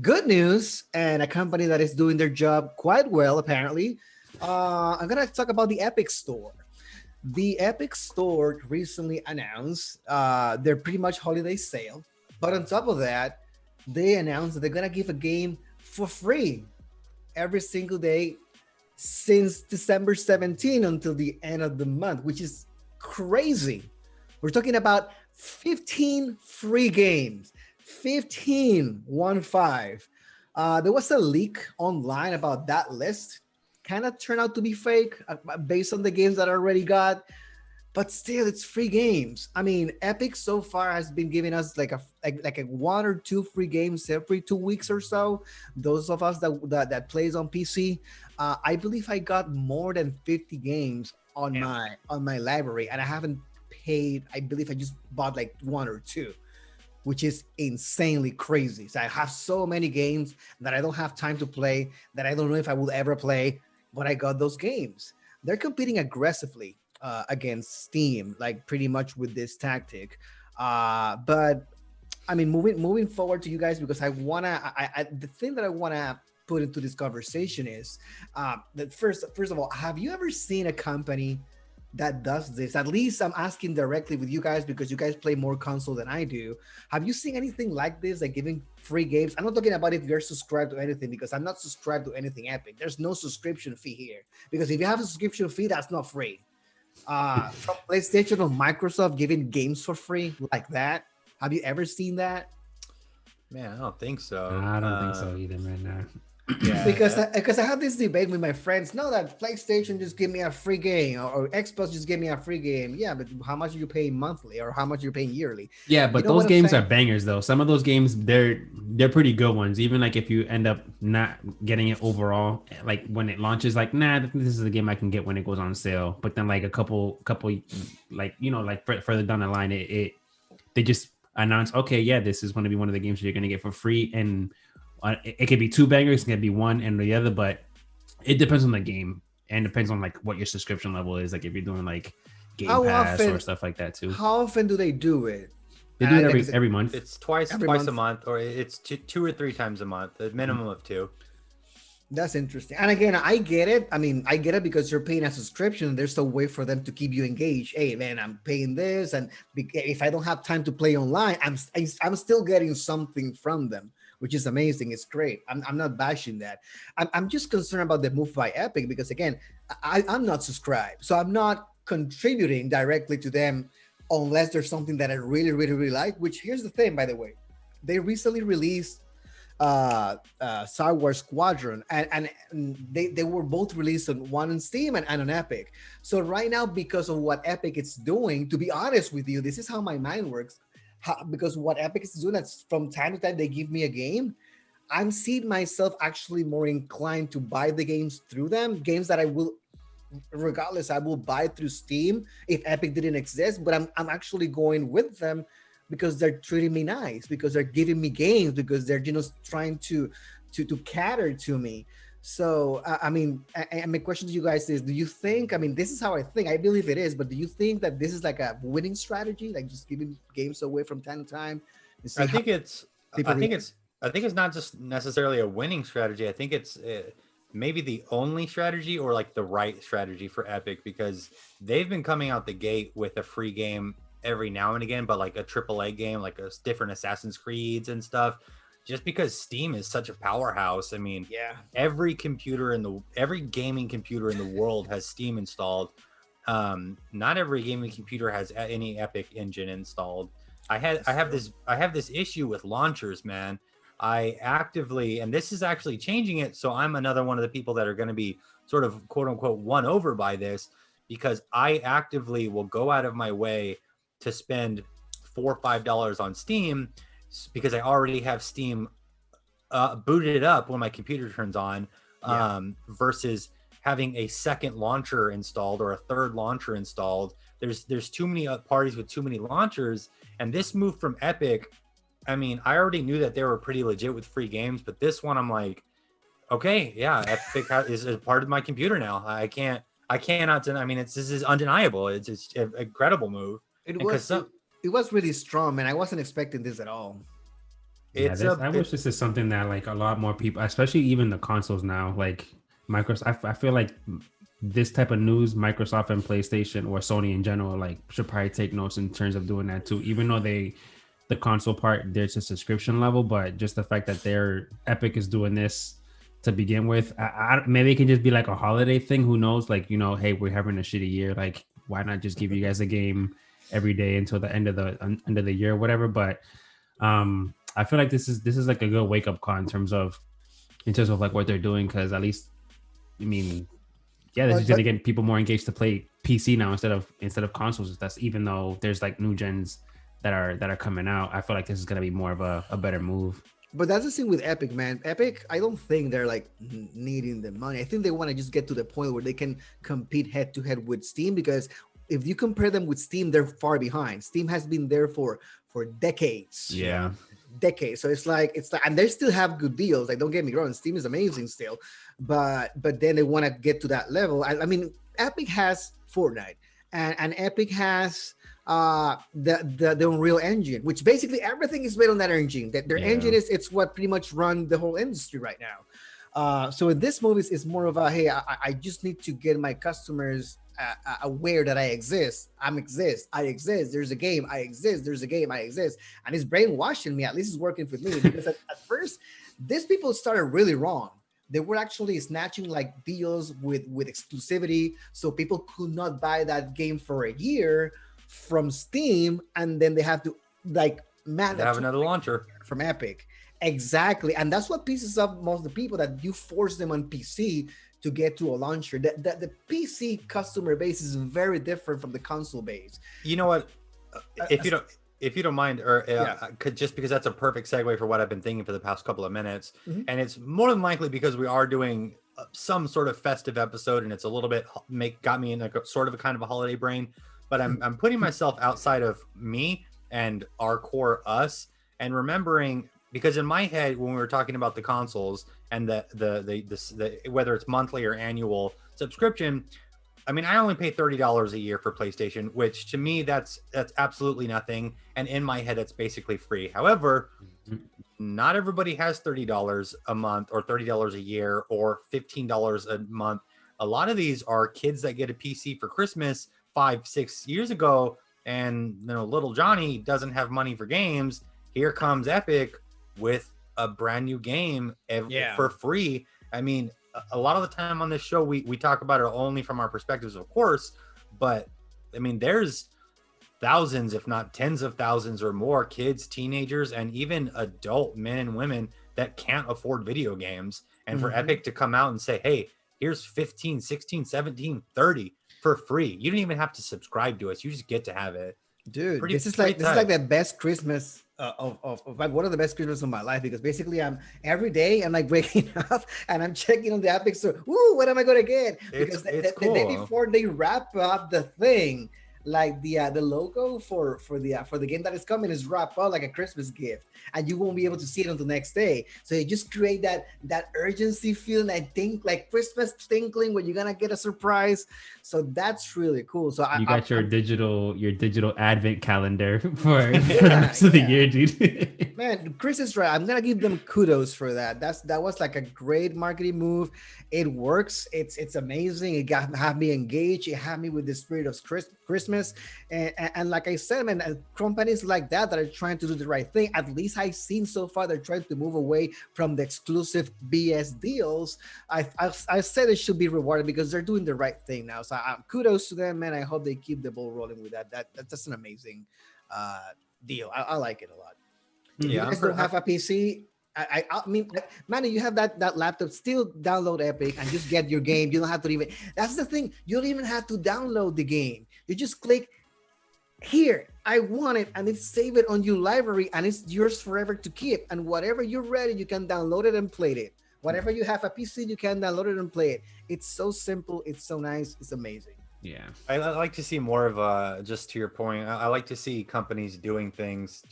Good news, and a company that is doing their job quite well, apparently. I'm gonna talk about the Epic Store. The Epic Store recently announced their pretty much holiday sale, but on top of that, they announced that they're gonna give a game for free every single day since December 17 until the end of the month, which is crazy. We're talking about 15 free games, 15, 1 5. There was a leak online about that list. Kind of turned out to be fake based on the games that I already got, but still it's free games. I mean, Epic so far has been giving us like a 1 or 2 free games every 2 weeks or so. Those of us that plays on PC, I believe I got more than 50 games on my library, and I haven't paid. I believe I just bought like 1 or 2, which is insanely crazy. So I have so many games that I don't have time to play, that I don't know if I will ever play, but I got those games. They're competing aggressively against Steam, like pretty much with this tactic. But I mean, moving forward to you guys, because the thing that I wanna put into this conversation is that first of all, have you ever seen a company that does this? At least I'm asking directly with you guys because you guys play more console than I do. Have you seen anything like this, like giving free games? I'm not talking about if you're subscribed to anything, because I'm not subscribed to anything Epic. There's no subscription fee here, because if you have a subscription fee, that's not free. From PlayStation or Microsoft giving games for free like that. Have you ever seen that? Man, I don't think so. I don't think so either, right now. Yeah, Because I have this debate with my friends. No, that PlayStation just give me a free game, or Xbox just give me a free game. Yeah, but how much are you paying monthly, or how much you're paying yearly? Yeah, but those games are bangers though. Some of those games, they're pretty good ones. Even like if you end up not getting it overall, like when it launches, like nah, this is a game I can get when it goes on sale. But then like a couple, like like further down the line, they just announce, okay, yeah, this is going to be one of the games that you're going to get for free, and it could be 2 bangers, it could be one and the other, but it depends on the game and depends on like what your subscription level is. Like if you're doing like Game Pass or stuff like that too. How often do they do it? They do it every month. It's twice a month, or it's 2 or 3 times a month, a minimum of 2. That's interesting. And again, I get it. I mean, I get it because you're paying a subscription. There's a way for them to keep you engaged. Hey, man, I'm paying this, and if I don't have time to play online, I'm still getting something from them, which is amazing. It's great. I'm not bashing that. I'm just concerned about the move by Epic because, again, I'm not subscribed. So I'm not contributing directly to them unless there's something that I really, really, really like, which here's the thing, by the way. They recently released Star Wars Squadron, and they were both released on Steam and on Epic. So right now, because of what Epic is doing, to be honest with you, this is how my mind works. Because what Epic is doing, that's from time to time they give me a game, I'm seeing myself actually more inclined to buy the games through them. Games that I will, regardless, I will buy through Steam if Epic didn't exist. But I'm actually going with them because they're treating me nice, because they're giving me games, because they're trying to cater to me. So I mean, and my question to you guys is: do you think? I mean, this is how I think. I believe it is, but do you think that this is like a winning strategy, like just giving games away from time to time? I think it's not just necessarily a winning strategy. I think it's maybe the only strategy, or like the right strategy for Epic, because they've been coming out the gate with a free game every now and again, but like a AAA game, like a different Assassin's Creeds and stuff. Just because Steam is such a powerhouse. I mean, yeah, every gaming computer in the world has Steam installed. Not every gaming computer has any Epic engine installed. I have this issue with launchers, man. I actively, and this is actually changing it, so I'm another one of the people that are going to be sort of quote unquote won over by this, because I actively will go out of my way to spend $4 or $5 on Steam, because I already have Steam booted up when my computer turns on, versus having a second launcher installed or a third launcher installed. There's too many parties with too many launchers, and this move from Epic, I mean, I already knew that they were pretty legit with free games, but this one I'm like, okay, yeah, Epic is a part of my computer now. I cannot deny. I mean, this is undeniable. It's an incredible move. It was really strong, man. I wasn't expecting this at all. Yeah, It's this, a I wish this is something that like a lot more people, especially even the consoles now, like Microsoft. I feel like this type of news, Microsoft and PlayStation or Sony in general, like should probably take notes in terms of doing that too. Even though the console part, there's a subscription level, but just the fact that their Epic is doing this to begin with, maybe it can just be like a holiday thing. Who knows? Like, hey, we're having a shitty year. Like, why not just give you guys a game every day until the end of the year or whatever? But I feel like this is like a good wake up call in terms of like what they're doing, because at least, I mean, yeah, this is But gonna get people more engaged to play PC now instead of consoles. That's even though there's like new gens that are coming out. I feel like this is gonna be more of a better move. But that's the thing with Epic, man. Epic, I don't think they're like needing the money. I think they want to just get to the point where they can compete head to head with Steam, because if you compare them with Steam, they're far behind. Steam has been there for decades. Yeah. Decades. So it's like, and they still have good deals. Like, don't get me wrong, Steam is amazing still, but then they want to get to that level. I mean, Epic has Fortnite, and Epic has the Unreal Engine, which basically everything is made on that engine. That their engine it's what pretty much run the whole industry right now. So in this movie, it's more of a, hey, I just need to get my customers aware that I exist. I exist. There's a game. I exist. There's a game. I exist. And it's brainwashing me. At least it's working for me, because at first, these people started really wrong. They were actually snatching like deals with exclusivity, so people could not buy that game for a year from Steam, and then they have to like have another launcher from Epic. Exactly, and that's what pisses off most of the people, that you force them on PC to get to a launcher. The PC customer base is very different from the console base. You know what? If you don't mind, or just because that's a perfect segue for what I've been thinking for the past couple of minutes, and it's more than likely because we are doing some sort of festive episode, and it's a little bit got me in like a sort of a kind of a holiday brain. But I'm putting myself outside of me and our core us, and remembering, because in my head when we were talking about the consoles and the whether it's monthly or annual subscription, I mean, I only pay $30 a year for PlayStation, which to me that's absolutely nothing, and in my head it's basically free. However, not everybody has $30 a month or $30 a year or $15 a month. A lot of these are kids that get a PC for Christmas 5-6 years ago, and little Johnny doesn't have money for games. Here comes Epic with a brand new game for free. I mean, a lot of the time on this show we talk about it only from our perspectives, of course, but I mean, there's thousands, if not tens of thousands or more kids, teenagers, and even adult men and women that can't afford video games, and for Epic to come out and say, hey, here's 15, 16, 17, 30 for free. You don't even have to subscribe to us. You just get to have it. Dude, this is like the best Christmas of like one of the best Christmas of my life, because basically I'm every day I'm like waking up and I'm checking on the Epic Store. Ooh, what am I gonna get? Because the day before they wrap up the thing, like the logo for the game that is coming is wrapped up like a Christmas gift, and you won't be able to see it until the next day. So you just create that urgency feeling, I think, like Christmas tinkling when you're gonna get a surprise. So that's really cool. So you got your digital advent calendar for the rest of the year, dude. Man, Chris is right. I'm gonna give them kudos for that. That was like a great marketing move. It works. It's amazing. It had me engaged. It had me with the spirit of Christmas. And like I said, man, companies like that are trying to do the right thing. At least I've seen so far, they're trying to move away from the exclusive BS deals. I said it should be rewarded because they're doing the right thing now. So kudos to them, man. I hope they keep the ball rolling with that. That's an amazing deal. I like it a lot. If you guys don't have a PC, I mean, man, you have that laptop, still download Epic and just get your game. You don't have to even, that's the thing, you don't even have to download the game. You just click here, I want it, and it's save it on your library, and it's yours forever to keep. And whatever you're ready, you can download it and play it. Whatever you have a PC, you can download it and play it. It's so simple, it's so nice, it's amazing. Yeah, I like to see more of just to your point, I like to see companies doing things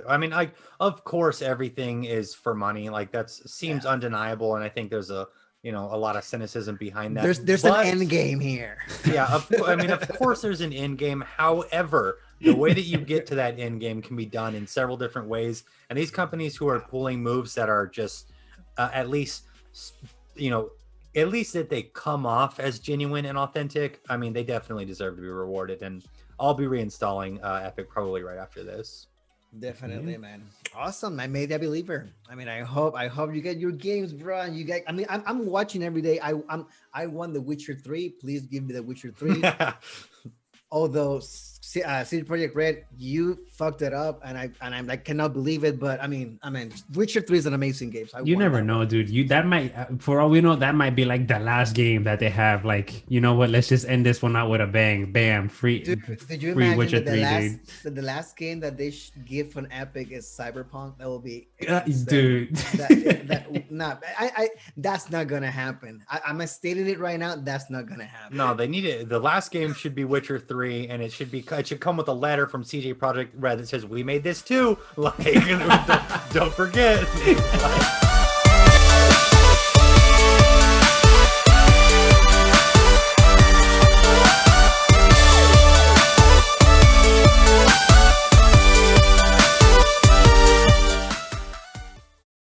I mean, like, of course everything is for money, like that seems undeniable, and I think there's a lot of cynicism behind that. There's an end game here. Yeah, I mean, of course there's an end game. However, the way that you get to that end game can be done in several different ways. And these companies who are pulling moves that are just at least, at least that they come off as genuine and authentic, I mean, they definitely deserve to be rewarded. And I'll be reinstalling Epic probably right after this. Definitely, man. Awesome. I made that believer. I mean, I hope you get your games, bro. And you get. I mean, I'm watching every day. I won The Witcher 3. Please give me The Witcher 3. Although CD Projekt Red, you fucked it up, and I'm like cannot believe it. But I mean, Witcher 3 is an amazing game. So you never know, dude. That might, for all we know, that might be like the last game that they have. Like, you know what? Let's just end this one out with a bang, bam, free. Dude, did you free imagine Witcher that 3, the last game that they give from Epic is Cyberpunk? That will be dude. That's not gonna happen. I'm stating it right now. That's not gonna happen. No, they need it. The last game should be Witcher 3, and it should come with a letter from CJ Projekt Red that says, "We made this too." Like, don't forget.